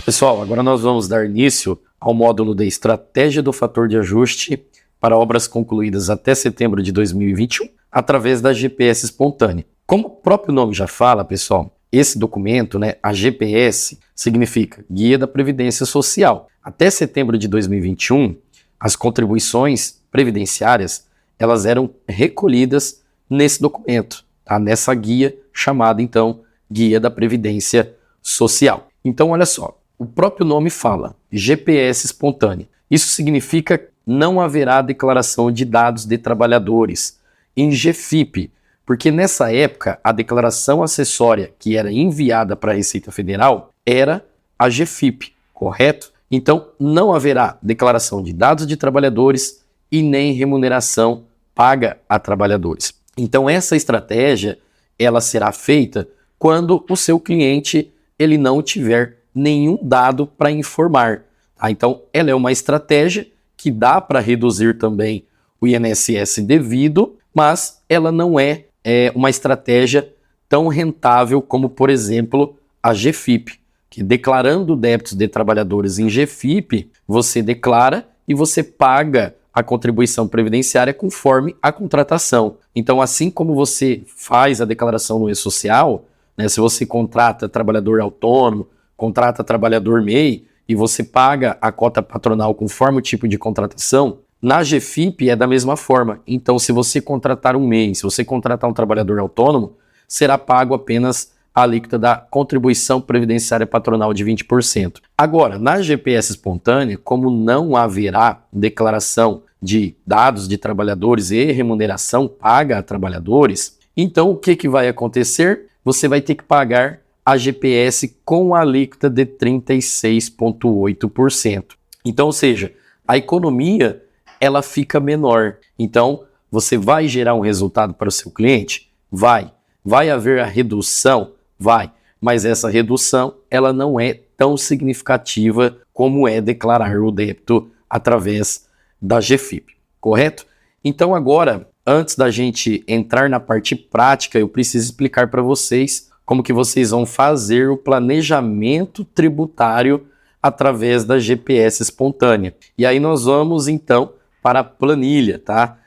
Pessoal, agora nós vamos dar início ao módulo de Estratégia do Fator de Ajuste para obras concluídas até setembro de 2021, através da GPS espontânea. Como o próprio nome já fala, pessoal, esse documento, a GPS, significa Guia da Previdência Social. Até setembro de 2021, as contribuições previdenciárias, elas eram recolhidas nesse documento, tá? Nessa guia chamada, então, Guia da Previdência Social. Então, olha só, o próprio nome fala, GPS espontânea. Isso significa que não haverá declaração de dados de trabalhadores em GFIP, porque nessa época a declaração acessória que era enviada para a Receita Federal era a GFIP, correto? Então, não haverá declaração de dados de trabalhadores e nem remuneração paga a trabalhadores. Então, essa estratégia, ela será feita quando o seu cliente ele não tiver nenhum dado para informar. Tá? Então, ela é uma estratégia que dá para reduzir também o INSS devido, mas ela não é uma estratégia tão rentável como, por exemplo, a GFIP, que declarando débitos de trabalhadores em GFIP, você declara e você paga a contribuição previdenciária conforme a contratação. Então, assim como você faz a declaração no E-Social, se você contrata trabalhador autônomo, contrata trabalhador MEI e você paga a cota patronal conforme o tipo de contratação, na GFIP é da mesma forma. Então, se você contratar um MEI, se você contratar um trabalhador autônomo, será pago apenas a alíquota da contribuição previdenciária patronal de 20%. Agora, na GPS espontânea, como não haverá declaração de dados de trabalhadores e remuneração paga a trabalhadores, então o que vai acontecer? Você vai ter que pagar a GPS com a alíquota de 36,8%. Então, ou seja, a economia ela fica menor. Então, você vai gerar um resultado para o seu cliente? Vai. Vai haver a redução? Vai. Mas essa redução ela não é tão significativa como é declarar o débito através da GFIP, correto? Então, agora, antes da gente entrar na parte prática, eu preciso explicar para vocês como que vocês vão fazer o planejamento tributário através da GPS espontânea. E aí nós vamos, então, para a planilha, tá?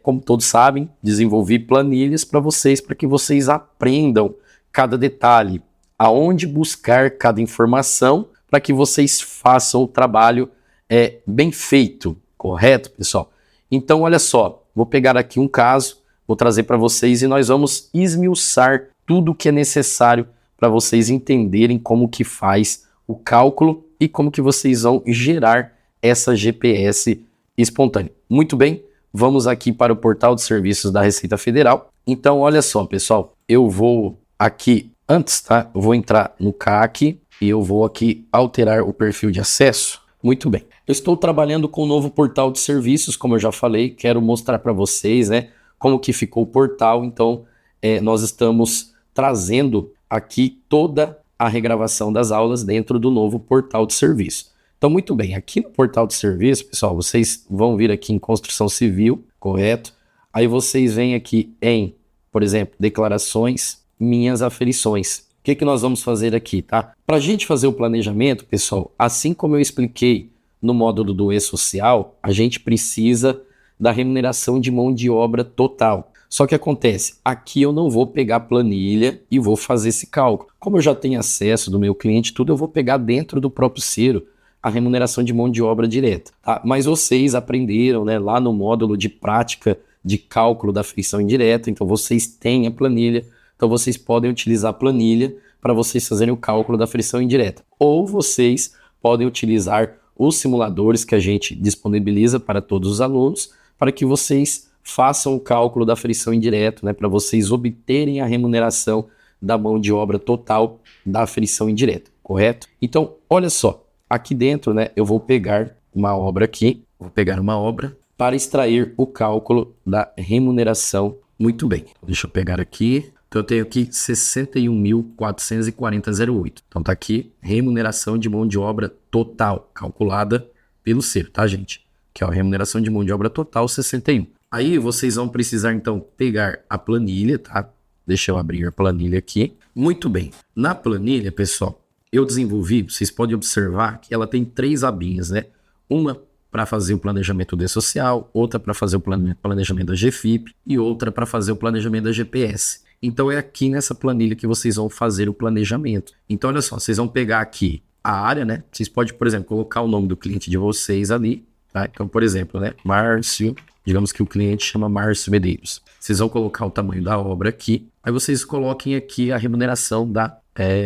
Como todos sabem, desenvolvi planilhas para que vocês aprendam cada detalhe, aonde buscar cada informação para que vocês façam o trabalho bem feito, correto, pessoal? Então, olha só, vou pegar aqui um caso, vou trazer para vocês e nós vamos esmiuçar tudo o que é necessário para vocês entenderem como que faz o cálculo e como que vocês vão gerar essa GPS espontânea. Muito bem, vamos aqui para o portal de serviços da Receita Federal. Então, olha só, pessoal, eu vou aqui, antes, tá? Eu vou entrar no CAC e eu vou aqui alterar o perfil de acesso. Muito bem. Eu estou trabalhando com o novo portal de serviços, como eu já falei, quero mostrar para vocês, como que ficou o portal. Então, nós estamos trazendo aqui toda a regravação das aulas dentro do novo portal de serviço. Então, muito bem, aqui no portal de serviço, pessoal, vocês vão vir aqui em construção civil, correto? Aí vocês vêm aqui em, por exemplo, declarações, minhas aferições. O que nós vamos fazer aqui, tá? Para a gente fazer o planejamento, pessoal, assim como eu expliquei no módulo do E-Social, a gente precisa da remuneração de mão de obra total. Só que acontece, aqui eu não vou pegar a planilha e vou fazer esse cálculo. Como eu já tenho acesso do meu cliente, tudo eu vou pegar dentro do próprio Ciro a remuneração de mão de obra direta. Tá? Mas vocês aprenderam lá no módulo de prática de cálculo da aferição indireta, então vocês têm a planilha, então vocês podem utilizar a planilha para vocês fazerem o cálculo da aferição indireta. Ou vocês podem utilizar os simuladores que a gente disponibiliza para todos os alunos, para que vocês façam o cálculo da aferição indireta, para vocês obterem a remuneração da mão de obra total da aferição indireta, correto? Então, olha só, aqui dentro, eu vou pegar uma obra aqui, para extrair o cálculo da remuneração. Muito bem, deixa eu pegar aqui. Então, eu tenho aqui 61.440,08. Então, tá aqui, remuneração de mão de obra total, calculada pelo Ciro, tá, gente? Que é a remuneração de mão de obra total, 61. Aí, vocês vão precisar, então, pegar a planilha, tá? Deixa eu abrir a planilha aqui. Muito bem. Na planilha, pessoal, eu desenvolvi, vocês podem observar que ela tem 3 abinhas, né? Uma para fazer o planejamento do social, outra para fazer o planejamento da GFIP e outra para fazer o planejamento da GPS. Então é aqui nessa planilha que vocês vão fazer o planejamento. Então olha só, vocês vão pegar aqui a área, né? Vocês podem, por exemplo, colocar o nome do cliente de vocês ali, tá? Então, por exemplo, né? Márcio, digamos que o cliente chama Márcio Medeiros. Vocês vão colocar o tamanho da obra aqui, aí vocês coloquem aqui a remuneração da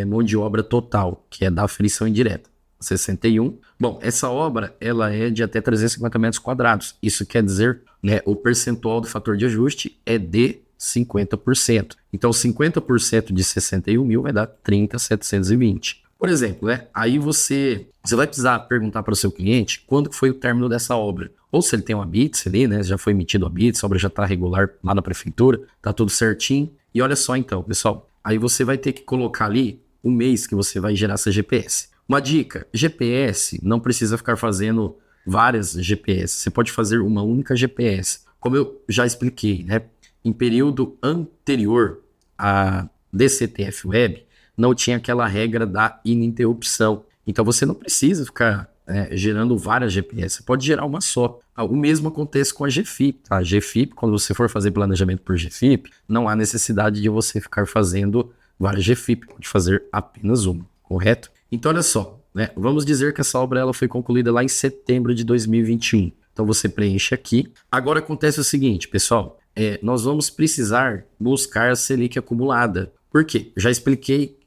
mão de obra total, que é da aferição indireta. 61. Bom, essa obra ela é de até 350 metros quadrados. Isso quer dizer, né, o percentual do fator de ajuste é de 50%. Então, 50% de 61 mil vai dar 30.720. Por exemplo, né, aí você vai precisar perguntar para o seu cliente quando foi o término dessa obra. Ou se ele tem uma BITS ali, né, já foi emitido a BITS, a obra já está regular lá na prefeitura, tá tudo certinho. E olha só então, pessoal, aí você vai ter que colocar ali o mês que você vai gerar essa GPS. Uma dica, GPS não precisa ficar fazendo várias GPS, você pode fazer uma única GPS. Como eu já expliquei, né, em período anterior à DCTF Web, não tinha aquela regra da ininterrupção. Então você não precisa ficar gerando várias GPS, você pode gerar uma só. O mesmo acontece com a GFIP. Tá? A GFIP, quando você for fazer planejamento por GFIP, não há necessidade de você ficar fazendo várias GFIP, pode fazer apenas uma, correto? Então olha só, né? Vamos dizer que essa obra ela foi concluída lá em setembro de 2021. Então você preenche aqui. Agora acontece o seguinte, pessoal, nós vamos precisar buscar a Selic acumulada. Por quê? Já expliquei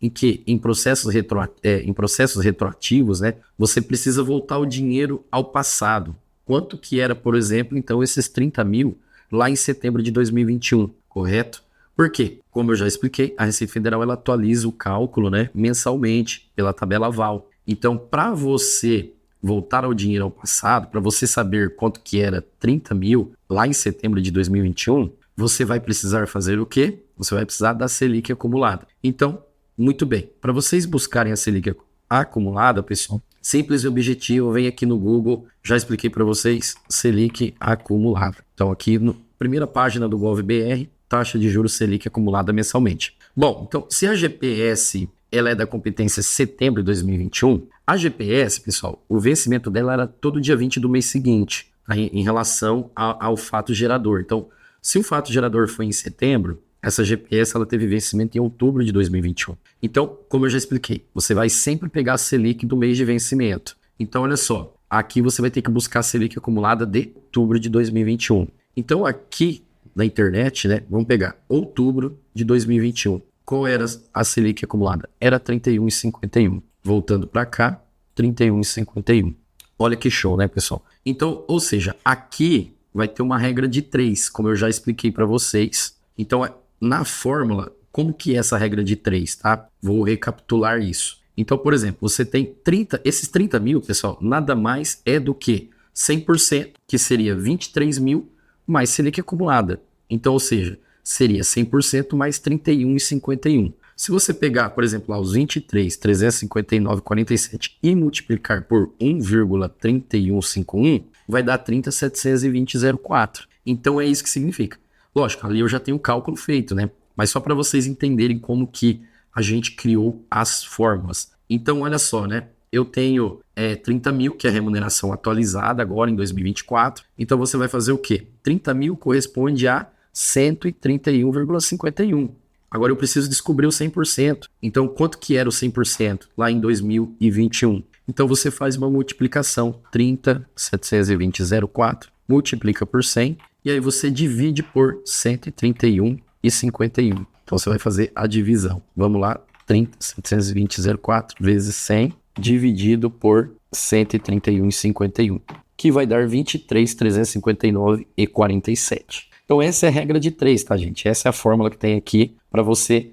em processos retroativos, né, você precisa voltar o dinheiro ao passado. Quanto que era, por exemplo, então, esses 30 mil lá em setembro de 2021, correto? Por quê? Como eu já expliquei, a Receita Federal ela atualiza o cálculo, né, mensalmente pela tabela aval. Então, para você voltar ao dinheiro ao passado, para você saber quanto que era 30 mil lá em setembro de 2021, você vai precisar fazer o quê? Você vai precisar da Selic acumulada. Então, muito bem. Para vocês buscarem a Selic acumulada, pessoal, simples e objetivo, vem aqui no Google, já expliquei para vocês, Selic acumulada. Então, aqui na primeira página do GovBR, taxa de juros Selic acumulada mensalmente. Bom, então, se a GPS ela é da competência setembro de 2021, a GPS, pessoal, o vencimento dela era todo dia 20 do mês seguinte, tá? Em relação ao fato gerador. Então, se o fato gerador foi em setembro, essa GPS ela teve vencimento em outubro de 2021. Então, como eu já expliquei, você vai sempre pegar a Selic do mês de vencimento. Então, olha só, aqui você vai ter que buscar a Selic acumulada de outubro de 2021. Então, aqui na internet, né, vamos pegar outubro de 2021. Qual era a Selic acumulada? Era 31,51. Voltando para cá, 31,51. Olha que show, né, pessoal? Então, ou seja, aqui vai ter uma regra de 3, como eu já expliquei para vocês. Então, na fórmula, como que é essa regra de 3, tá? Vou recapitular isso. Então, por exemplo, você tem esses 30 mil, pessoal, nada mais é do que 100%, que seria 23 mil, mais Selic acumulada. Então, ou seja, seria 100% mais 31,51. Se você pegar, por exemplo, lá os 23.359,47 e multiplicar por 1,3151, vai dar 30.720,04. Então é isso que significa. Lógico, ali eu já tenho o cálculo feito, né? Mas só para vocês entenderem como que a gente criou as fórmulas. Então, olha só, né? Eu tenho 30 mil, que é a remuneração atualizada agora em 2024. Então, você vai fazer o quê? 30 mil corresponde a 131,51. Agora, eu preciso descobrir o 100%. Então, quanto que era o 100% lá em 2021? Então, você faz uma multiplicação. 30.720,04 multiplica por 100. E aí, você divide por 131,51. Então, você vai fazer a divisão. Vamos lá. 30.720,04 vezes 100 dividido por 131,51, que vai dar 23.359,47. Então essa é a regra de 3, tá, gente? Essa é a fórmula que tem aqui para você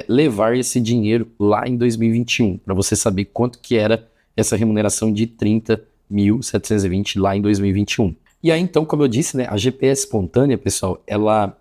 levar esse dinheiro lá em 2021, para você saber quanto que era essa remuneração de 30.720 lá em 2021. E aí, então, como eu disse, né, a GPS espontânea, pessoal, ela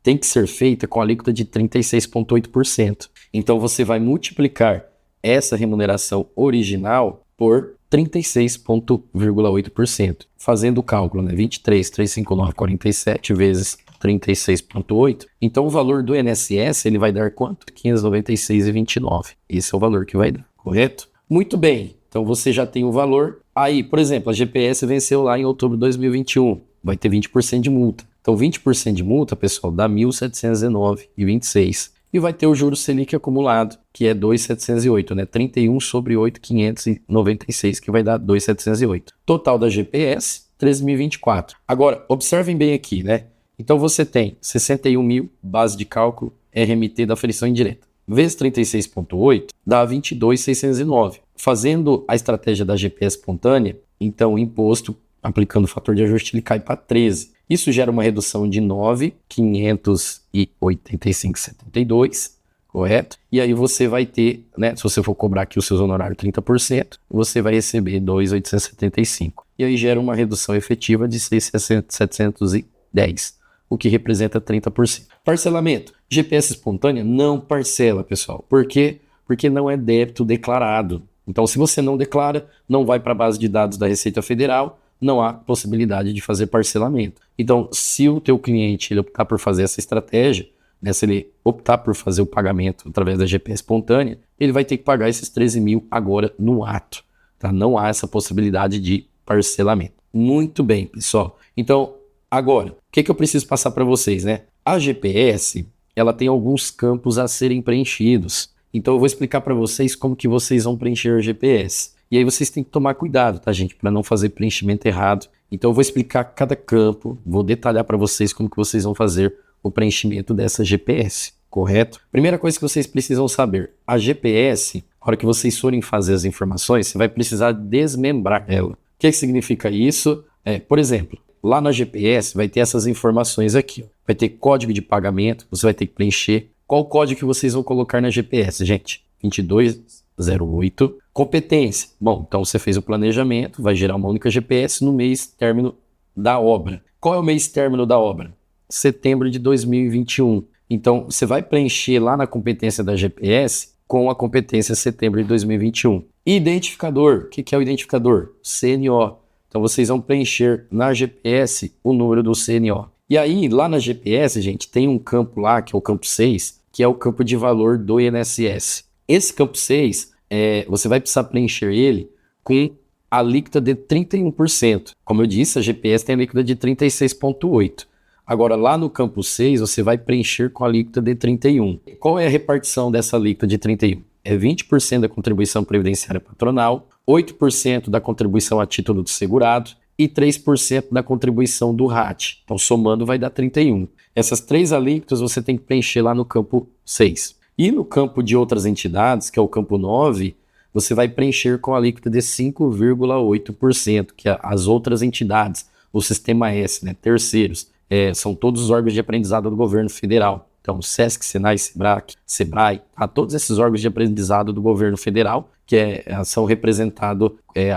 tem que ser feita com a alíquota de 36,8%. Então você vai multiplicar essa remuneração original por 36,8%. Fazendo o cálculo, né? 23.359,47 vezes 36,8. Então o valor do INSS ele vai dar quanto? 596,29. Esse é o valor que vai dar. correto? Muito bem, então você já tem o valor. Aí, por exemplo, a GPS venceu lá em outubro de 2021, vai ter 20% de multa. Então 20% de multa, pessoal, dá R$ 1.719,26. E vai ter o juros Selic acumulado, que é 2.708, né? 31 sobre 8.596, que vai dar 2.708. Total da GPS, 13.024. Agora, observem bem aqui, né? Então você tem 61 mil, base de cálculo, RMT da aferição indireta. Vezes 36,8 dá 22.609. Fazendo a estratégia da GPS espontânea, então o imposto, aplicando o fator de ajuste, ele cai para 13. Isso gera uma redução de 9.585,72, correto? E aí você vai ter, né, se você for cobrar aqui os seus honorários 30%, você vai receber 2.875. E aí gera uma redução efetiva de 6.710, o que representa 30%. Parcelamento. GPS espontânea não parcela, pessoal. Por quê? Porque não é débito declarado. Então, se você não declara, não vai para a base de dados da Receita Federal, não há possibilidade de fazer parcelamento. Então, se o teu cliente ele optar por fazer essa estratégia, né, se ele optar por fazer o pagamento através da GPS espontânea, ele vai ter que pagar esses 13 mil agora no ato. Tá? Não há essa possibilidade de parcelamento. Muito bem, pessoal. Então, agora, o que eu preciso passar para vocês, né? A GPS, ela tem alguns campos a serem preenchidos. Então, eu vou explicar para vocês como que vocês vão preencher a GPS. E aí vocês têm que tomar cuidado, tá, gente? Para não fazer preenchimento errado. Então, eu vou explicar cada campo, vou detalhar para vocês como que vocês vão fazer o preenchimento dessa GPS, correto? Primeira coisa que vocês precisam saber, a GPS, na hora que vocês forem fazer as informações, você vai precisar desmembrar ela. O que significa isso? Por exemplo, lá na GPS vai ter essas informações aqui. Ó. Vai ter código de pagamento, você vai ter que preencher. Qual código que vocês vão colocar na GPS, gente? 2208. Competência. Bom, então você fez o planejamento, vai gerar uma única GPS no mês término da obra. Qual é o mês término da obra? Setembro de 2021. Então, você vai preencher lá na competência da GPS com a competência setembro de 2021. Identificador. O que é o identificador? CNO. Então, vocês vão preencher na GPS o número do CNO. E aí, lá na GPS, gente, tem um campo lá, que é o campo 6, que é o campo de valor do INSS. Esse campo 6, você vai precisar preencher ele com a alíquota de 31%. Como eu disse, a GPS tem a alíquota de 36,8%. Agora, lá no campo 6, você vai preencher com a alíquota de 31%. Qual é a repartição dessa alíquota de 31%? É 20% da contribuição previdenciária patronal, 8% da contribuição a título do segurado e 3% da contribuição do RAT. Então, somando, vai dar 31%. Essas três alíquotas você tem que preencher lá no campo 6. E no campo de outras entidades, que é o campo 9, você vai preencher com a alíquota de 5,8%, que é as outras entidades, o Sistema S, né, terceiros, são todos os órgãos de aprendizado do governo federal. Então, SESC, SENAI, SEBRAE, todos esses órgãos de aprendizado do governo federal, que são representados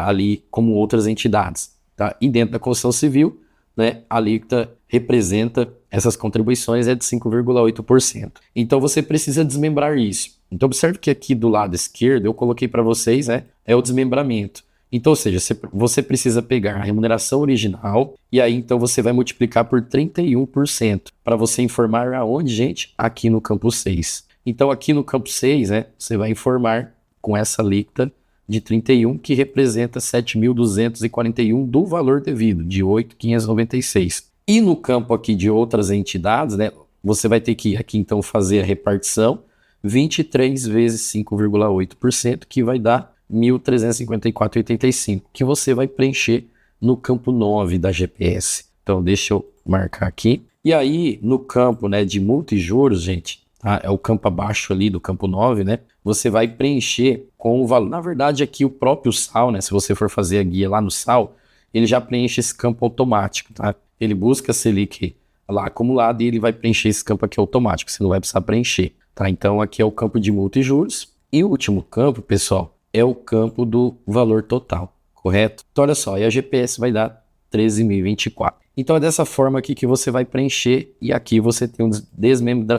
ali como outras entidades. Tá? E dentro da Constituição Civil, né, a alíquota representa essas contribuições de 5,8%. Então, você precisa desmembrar isso. Então, observe que aqui do lado esquerdo, eu coloquei para vocês, né, é o desmembramento. Então, ou seja, você precisa pegar a remuneração original e aí, então, você vai multiplicar por 31% para você informar aonde, gente? Aqui no campo 6. Então, aqui no campo 6, né, você vai informar com essa alíquota de 31, que representa 7.241 do valor devido, de 8.596. E no campo aqui de outras entidades, né, você vai ter que aqui, então, fazer a repartição 23 vezes 5,8%, que vai dar 1.354,85, que você vai preencher no campo 9 da GPS. Então, deixa eu marcar aqui. E aí, no campo, né, de multa e juros, gente, tá? É o campo abaixo ali do campo 9, né? Você vai preencher com o valor. Na verdade, aqui o próprio SAL, né? Se você for fazer a guia lá no SAL, ele já preenche esse campo automático, tá? Ele busca a Selic lá acumulado e ele vai preencher esse campo aqui automático. Você não vai precisar preencher, tá? Então, aqui é o campo de multa e juros. E o último campo, pessoal, é o campo do valor total, correto? Então, olha só, e a GPS vai dar 13.024. Então, é dessa forma aqui que você vai preencher e aqui você tem um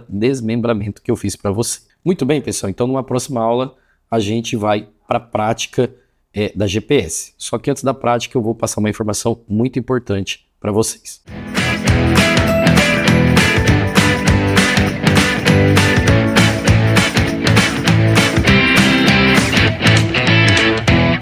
desmembramento que eu fiz para você. Muito bem, pessoal. Então, numa próxima aula, a gente vai para a prática da GPS. Só que antes da prática, eu vou passar uma informação muito importante para vocês.